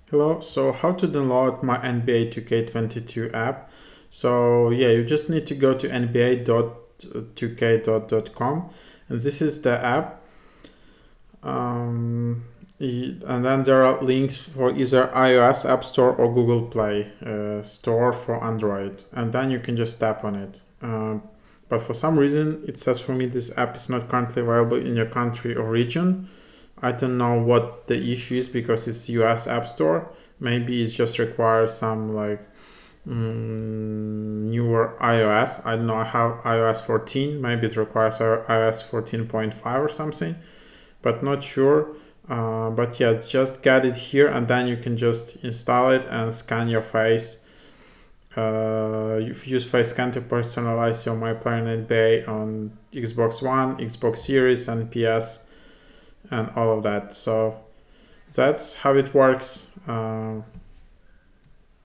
Hello, so how to download my NBA 2K22 app? So yeah, you just need to go to nba.2k.com and this is the app. And then there are links for either iOS App Store or Google Play Store for Android, and then you can just tap on it. But for some reason it says for me this app is not currently available in your country or region. I don't know what the issue is because it's US App Store. Maybe it just requires some newer iOS. I don't know, I have iOS 14. Maybe it requires iOS 14.5 or something, but not sure. But yeah, just get it here and then you can just install it and scan your face. You use face scan to personalize your MyNBA on Xbox One, Xbox Series and PS and all of that. So that's how it works.